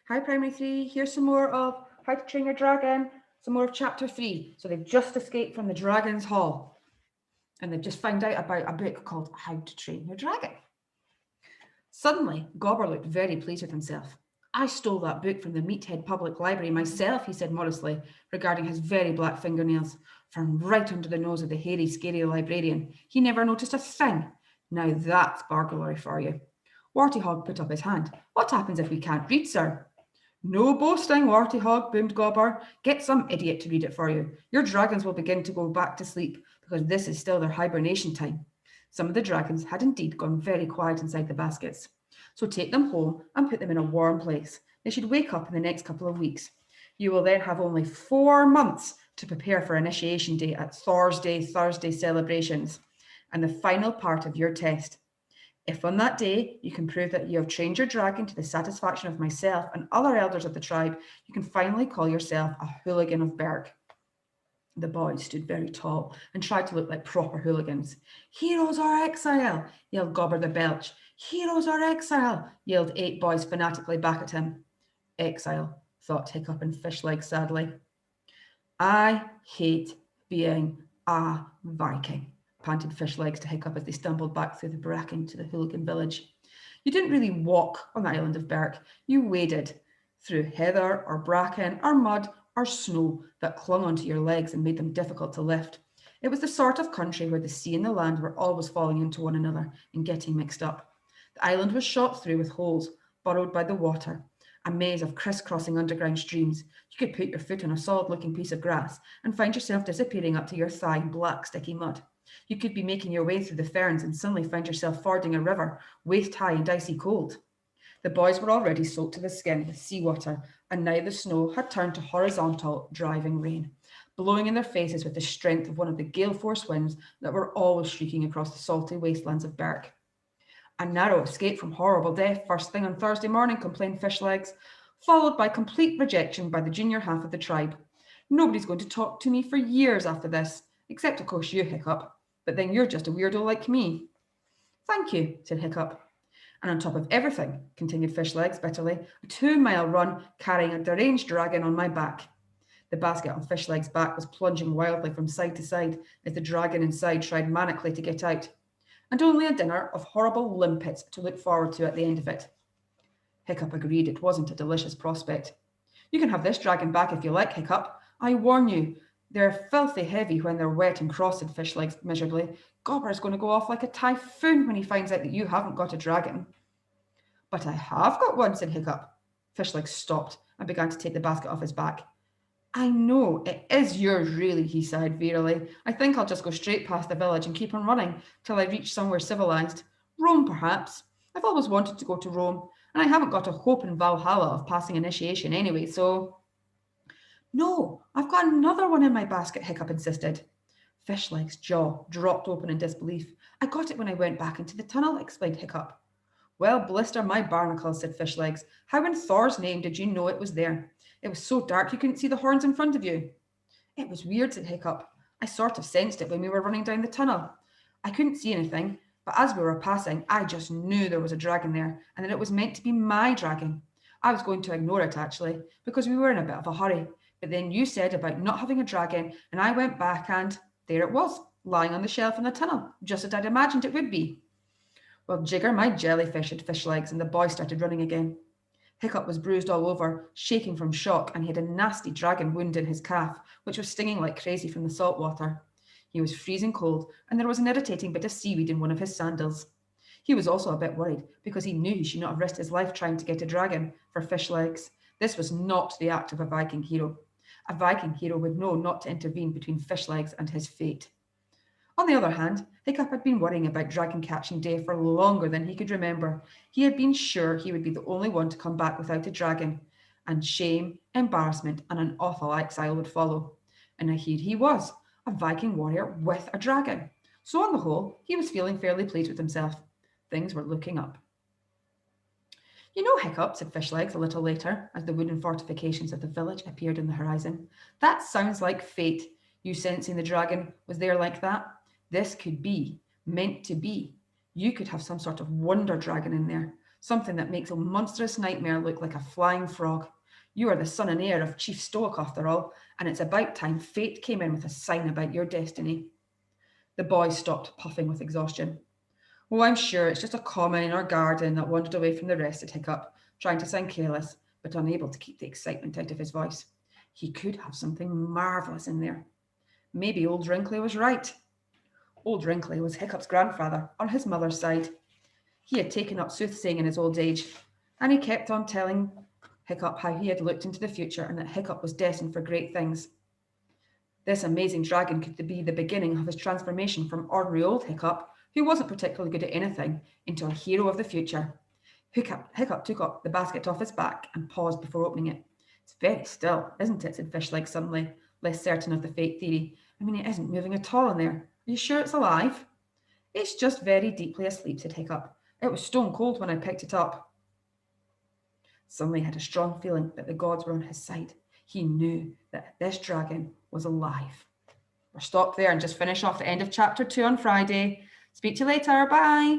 Hi, Primary 3. Here's some more of How to Train Your Dragon, some more of Chapter 3. So they've just escaped from the Dragon's Hall and they've just found out about a book called How to Train Your Dragon. Suddenly, Gobber looked very pleased with himself. I stole that book from the Meathead Public Library myself, he said modestly, regarding his very black fingernails, from right under the nose of the hairy, scary librarian. He never noticed a thing. Now that's burglary for you. Warty Hog put up his hand. What happens if we can't read, sir? No boasting, Warty Hog, boomed Gobber. Get some idiot to read it for you. Your dragons will begin to go back to sleep, because this is still their hibernation time. Some of the dragons had indeed gone very quiet inside the baskets. So take them home and put them in a warm place. They should wake up in the next couple of weeks. You will then have only 4 months to prepare for Initiation Day at Thursday celebrations and the final part of your test. If on that day you can prove that you have trained your dragon to the satisfaction of myself and other elders of the tribe, you can finally call yourself a hooligan of Berg. The boys stood very tall and tried to look like proper hooligans. Heroes or exile, yelled Gobber the Belch. Heroes or exile, yelled 8 boys fanatically back at him. Exile, thought Hiccup and Fishleg sadly. I hate being a Viking, panted Fishlegs to Hiccup as they stumbled back through the bracken to the hooligan village. You didn't really walk on the island of Berk. You waded through heather or bracken or mud or snow that clung onto your legs and made them difficult to lift. It was the sort of country where the sea and the land were always falling into one another and getting mixed up. The island was shot through with holes burrowed by the water, a maze of crisscrossing underground streams. You could put your foot on a solid-looking piece of grass and find yourself disappearing up to your thigh in black, sticky mud. You could be making your way through the ferns and suddenly find yourself fording a river, waist-high and icy cold. The boys were already soaked to the skin with seawater, and now the snow had turned to horizontal, driving rain, blowing in their faces with the strength of one of the gale-force winds that were always shrieking across the salty wastelands of Berk. A narrow escape from horrible death first thing on Thursday morning, complained Fishlegs, followed by complete rejection by the junior half of the tribe. Nobody's going to talk to me for years after this, except of course you, Hiccup. But then you're just a weirdo like me. Thank you, said Hiccup. And on top of everything, continued Fishlegs bitterly, a 2-mile run carrying a deranged dragon on my back. The basket on Fishlegs' back was plunging wildly from side to side as the dragon inside tried manically to get out. And only a dinner of horrible limpets to look forward to at the end of it. Hiccup agreed it wasn't a delicious prospect. You can have this dragon back if you like, Hiccup. I warn you, they're filthy heavy when they're wet and cross, said Fishlegs miserably. Gobber's going to go off like a typhoon when he finds out that you haven't got a dragon. But I have got one, said Hiccup. Fishlegs stopped and began to take the basket off his back. I know, it is yours really, he sighed wearily. I think I'll just go straight past the village and keep on running till I reach somewhere civilized. Rome, perhaps. I've always wanted to go to Rome, and I haven't got a hope in Valhalla of passing initiation anyway, so... No, I've got another one in my basket, Hiccup insisted. Fishleg's jaw dropped open in disbelief. I got it when I went back into the tunnel, explained Hiccup. Well, blister my barnacles, said Fishlegs. How in Thor's name did you know it was there? It was so dark you couldn't see the horns in front of you. It was weird, said Hiccup. I sort of sensed it when we were running down the tunnel. I couldn't see anything, but as we were passing, I just knew there was a dragon there and that it was meant to be my dragon. I was going to ignore it, actually, because we were in a bit of a hurry. But then you said about not having a dragon, and I went back and there it was, lying on the shelf in the tunnel, just as I'd imagined it would be. Well, jigger my jellyfish, had Fishlegs, and the boy started running again. Hiccup was bruised all over, shaking from shock, and he had a nasty dragon wound in his calf, which was stinging like crazy from the salt water. He was freezing cold, and there was an irritating bit of seaweed in one of his sandals. He was also a bit worried, because he knew he should not have risked his life trying to get a dragon for Fishlegs. This was not the act of a Viking hero. A Viking hero would know not to intervene between Fishlegs and his fate. On the other hand, Hiccup had been worrying about dragon catching day for longer than he could remember. He had been sure he would be the only one to come back without a dragon, and shame, embarrassment, and an awful exile would follow. And now here he was, a Viking warrior with a dragon. So on the whole, he was feeling fairly pleased with himself. Things were looking up. You know, Hiccup, said Fishlegs a little later, as the wooden fortifications of the village appeared on the horizon. That sounds like fate, you sensing the dragon was there like that. This could be, meant to be. You could have some sort of wonder dragon in there, Something that makes a monstrous nightmare look like a flying frog. You are the son and heir of Chief Stoic after all, and it's about time fate came in with a sign about your destiny. The boy stopped, puffing with exhaustion. Oh, I'm sure it's just a common in our garden that wandered away from the rest, said Hiccup, trying to sound careless, but unable to keep the excitement out of his voice. He could have something marvellous in there. Maybe old Wrinkly was right. Old Wrinkly was Hiccup's grandfather on his mother's side. He had taken up soothsaying in his old age, and he kept on telling Hiccup how he had looked into the future and that Hiccup was destined for great things. This amazing dragon could be the beginning of his transformation from ordinary old Hiccup, who wasn't particularly good at anything, into a hero of the future. Hiccup took up the basket off his back and paused before opening it. It's very still, isn't it? Said Fishlike suddenly, less certain of the fate theory. I mean, it isn't moving at all in there. Are you sure it's alive? It's just very deeply asleep, said Hiccup. It was stone cold when I picked it up. Suddenly he had a strong feeling that the gods were on his side. He knew that this dragon was alive. We'll stop there and just finish off the end of chapter 2 on Friday. Speak to you later. Bye.